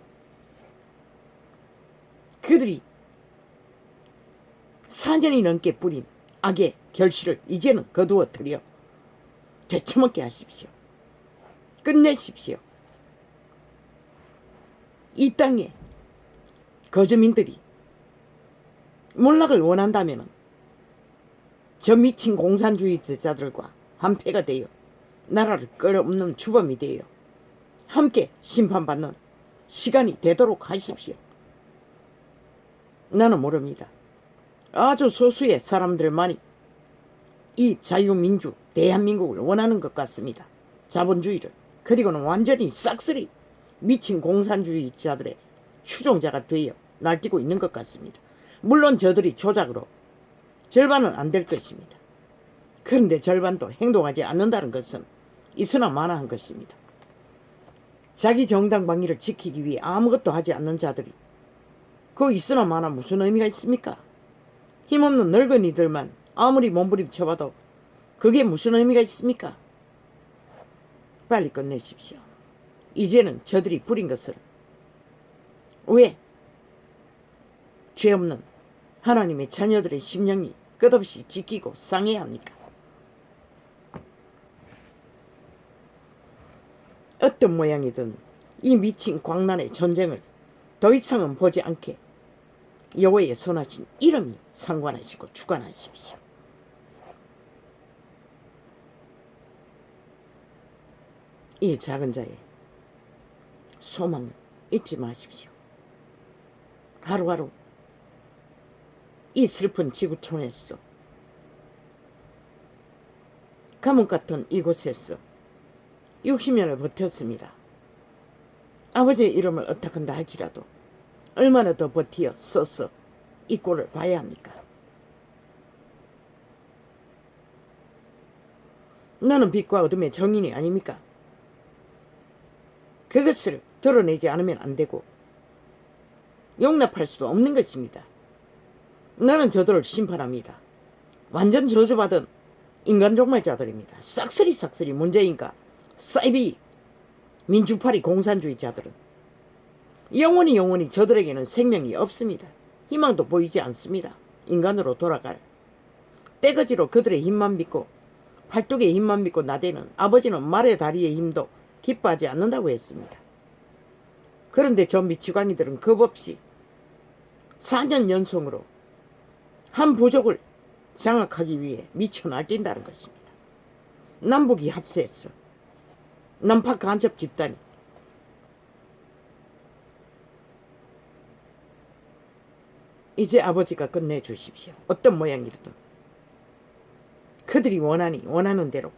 그들이 4년이 넘게 뿌린 악의 결실을 이제는 거두어 들여 되쳐먹게 하십시오. 끝내십시오. 이 땅에 거주민들이 몰락을 원한다면 저 미친 공산주의자들과 한패가 되어 나라를 끌어엎는 주범이 되어 함께 심판받는 시간이 되도록 하십시오. 나는 모릅니다. 아주 소수의 사람들만이 이 자유민주 대한민국을 원하는 것 같습니다. 자본주의를. 그리고는 완전히 싹쓸이 미친 공산주의자들의 추종자가 되어 날뛰고 있는 것 같습니다. 물론 저들이 조작으로 절반은 안 될 것입니다. 그런데 절반도 행동하지 않는다는 것은 있으나 마나한 것입니다. 자기 정당 방위를 지키기 위해 아무것도 하지 않는 자들이 그 있으나 마나 무슨 의미가 있습니까? 힘없는 늙은이들만 아무리 몸부림쳐봐도 그게 무슨 의미가 있습니까? 빨리 끝내십시오. 이제는 저들이 부린 것을 왜 죄 없는 하나님의 자녀들의 심령이 끝없이 지키고 상해야 합니까? 어떤 모양이든 이 미친 광란의 전쟁을 더 이상은 보지 않게 여호와의 선하신 이름이 상관하시고 주관하십시오. 이 작은 자의 소망 잊지 마십시오. 하루하루 이 슬픈 지구촌에서 감옥 같은 이곳에서 60년을 버텼습니다. 아버지의 이름을 어떡한다 할지라도 얼마나 더 버티어 써서 이 꼴을 봐야 합니까? 나는 빛과 어둠의 정인이 아닙니까? 그것을 드러내지 않으면 안 되고 용납할 수도 없는 것입니다. 나는 저들을 심판합니다. 완전 저주받은 인간 종말자들입니다. 싹쓸이 문재인과 사이비 민주파리 공산주의자들은 영원히 저들에게는 생명이 없습니다. 희망도 보이지 않습니다. 인간으로 돌아갈 떼거지로 그들의 힘만 믿고 팔뚝의 힘만 믿고 나대는 아버지는 말의 다리의 힘도 기뻐하지 않는다고 했습니다. 그런데 저 미치광이들은 겁없이 4년 연속으로 한 부족을 장악하기 위해 미쳐 날뛴다는 것입니다. 남북이 합세했어. 남파 간첩 집단이 이제 아버지가 끝내주십시오. 어떤 모양이든 그들이 원하는 대로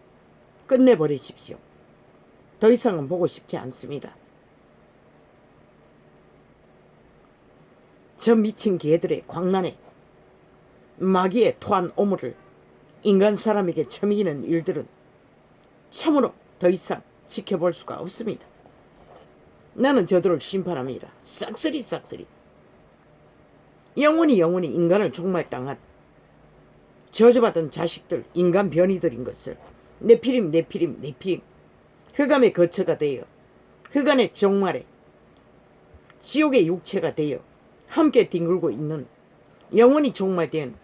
끝내버리십시오. 더 이상은 보고 싶지 않습니다. 저 미친 개들의 광란에 마귀의 토한 오물을 인간 사람에게 처먹이는 일들은 참으로 더 이상 지켜볼 수가 없습니다. 나는 저들을 심판합니다. 싹쓸이 영원히 인간을 종말당한 저주받은 자식들, 인간 변이들인 것을 네피림 흑암의 거처가 되어 흑암의 종말에 지옥의 육체가 되어 함께 뒹굴고 있는 영원히 종말된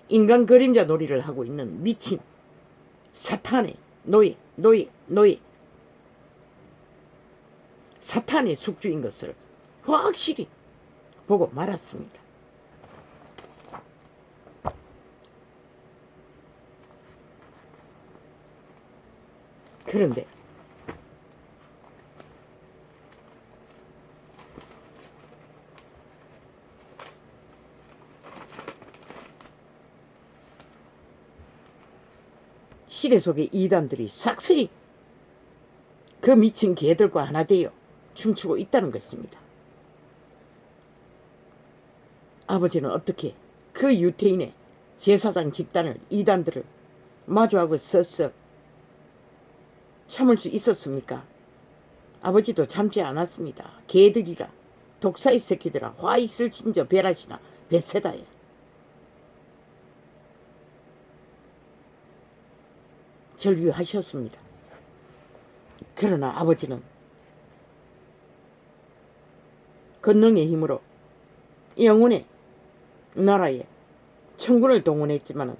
인간 그림자 놀이를 하고 있는 미친 사탄의 노예 사탄의 숙주인 것을 확실히 보고 말았습니다. 그런데 시대 속의 이단들이 싹쓸이 그 미친 개들과 하나 되어 춤추고 있다는 것입니다. 아버지는 어떻게 그 유태인의 제사장 집단을 이단들을 마주하고 서서 참을 수 있었습니까? 아버지도 참지 않았습니다. 개들이라 독사의 새끼들아 화 있을 진저 베라시나 베세다야. 절규하셨습니다. 그러나 아버지는 권능의 힘으로 영혼의 나라에 천군을 동원했지만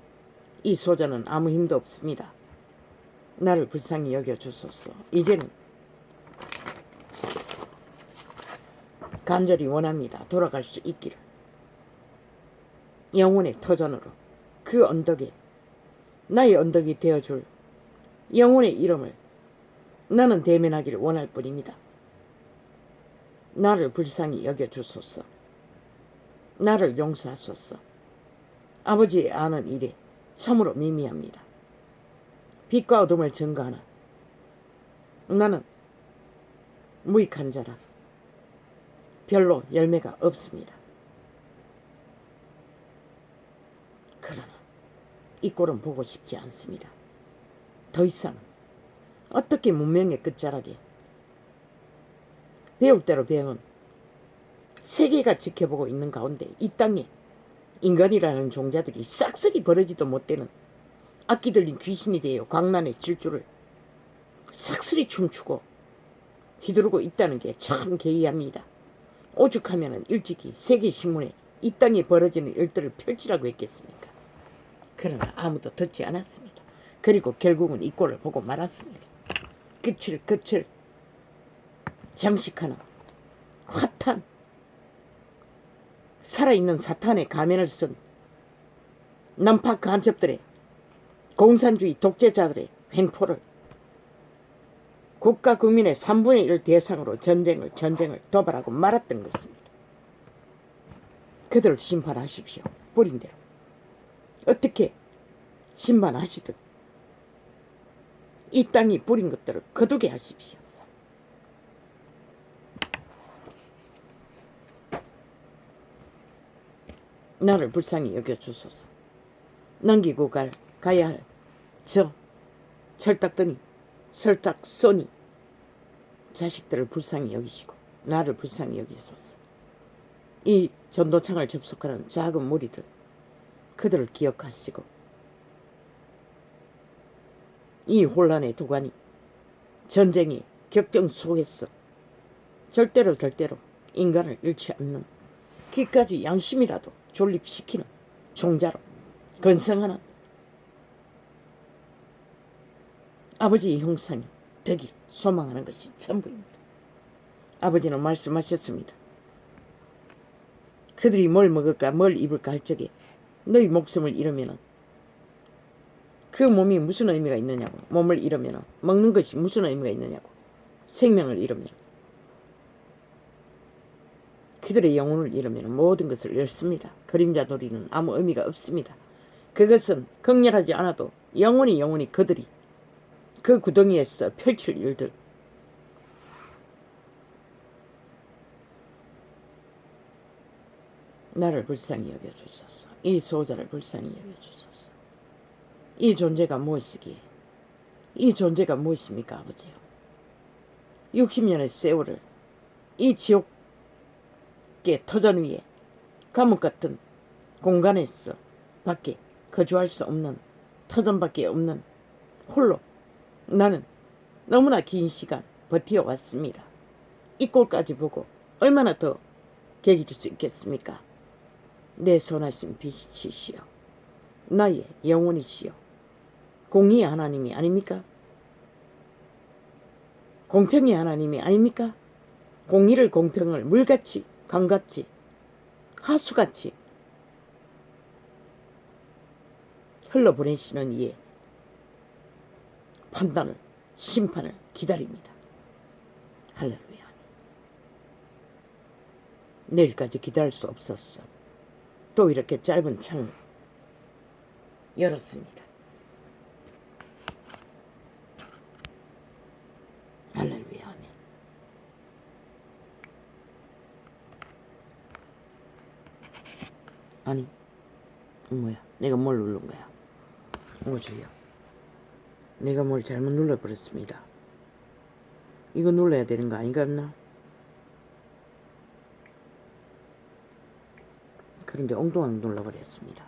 이 소자는 아무 힘도 없습니다. 나를 불쌍히 여겨주소서. 이제는 간절히 원합니다. 돌아갈 수 있기를. 영혼의 터전으로 그 언덕에 나의 언덕이 되어줄 영혼의 이름을 나는 대면하기를 원할 뿐입니다. 나를 불쌍히 여겨주소서. 나를 용서하소서. 아버지의 아는 일에 참으로 미미합니다. 빛과 어둠을 증거하나 나는 무익한 자라 별로 열매가 없습니다. 그러나 이 꼴은 보고 싶지 않습니다. 더 이상 어떻게 문명의 끝자락에 배울 대로 배운 세계가 지켜보고 있는 가운데 이 땅에 인간이라는 종자들이 싹쓸이 버려지도 못되는 악기 들린 귀신이 되어 광란의 질주를 싹쓸이 춤추고 휘두르고 있다는 게 참 개의합니다. 오죽하면 일찍이 세계신문에 이 땅에 벌어지는 일들을 펼치라고 했겠습니까? 그러나 아무도 듣지 않았습니다. 그리고 결국은 이 꼴을 보고 말았습니다. 끝을 장식하는 화탄 살아있는 사탄의 가면을 쓴 난파 간첩들의 공산주의 독재자들의 횡포를 국가 국민의 3분의 1 대상으로 전쟁을 도발하고 말았던 것입니다. 그들을 심판하십시오. 뿌린 대로. 어떻게 심판하시든 이 땅이 뿌린 것들을 거두게 하십시오. 나를 불쌍히 여겨주소서. 넘기고 가야 할 저 철딱더니 설딱쏘니 자식들을 불쌍히 여기시고 나를 불쌍히 여기소서. 이 전도창을 접속하는 작은 무리들 그들을 기억하시고 이 혼란의 도가니 전쟁의 격정 속에서 절대로 인간을 잃지 않는 기까지 양심이라도 존립시키는 종자로 건성하는 아버지의 형상이 되길 소망하는 것이 전부입니다. 아버지는 말씀하셨습니다. 그들이 뭘 먹을까 뭘 입을까 할 적에 너희 목숨을 잃으면 그 몸이 무슨 의미가 있느냐고. 몸을 잃으면 먹는 것이 무슨 의미가 있느냐고. 생명을 잃으면 그들의 영혼을 잃으면 모든 것을 잃습니다. 그림자 놀이는 아무 의미가 없습니다. 그것은 극렬하지 않아도 영원히 그들이 그 구덩이에서 펼칠 일들 나를 불쌍히 여겨주소서. 이 소자를 불쌍히 여겨주소서. 이 존재가 무엇이기에 이 존재가 무엇입니까 아버지요. 60년의 세월을 이 지옥의 터전 위에 감옥 같은 공간에서 밖에 거주할 수 없는 터전밖에 없는 홀로 나는 너무나 긴 시간 버텨왔습니다. 이 꼴까지 보고 얼마나 더 계기 줄 수 있겠습니까? 내 선하신 빛이시여 나의 영혼이시여 공의의 하나님이 아닙니까? 공평의 하나님이 아닙니까? 공의를 공평을 물같이 강같이 하수같이 흘러보내시는 이의 판단을 심판을 기다립니다. 할렐루야. 내일까지 기다릴 수 없었어. 또 이렇게 짧은 창을 열었습니다. 할렐루야. 아멘. 아니 뭐야 내가 뭘 누른 거야. 주여 내가 뭘 잘못 눌러버렸습니다. 이거 눌러야 되는 거 아니겠나? 그런데 엉뚱하게 눌러버렸습니다.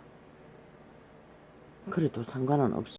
그래도 상관은 없어.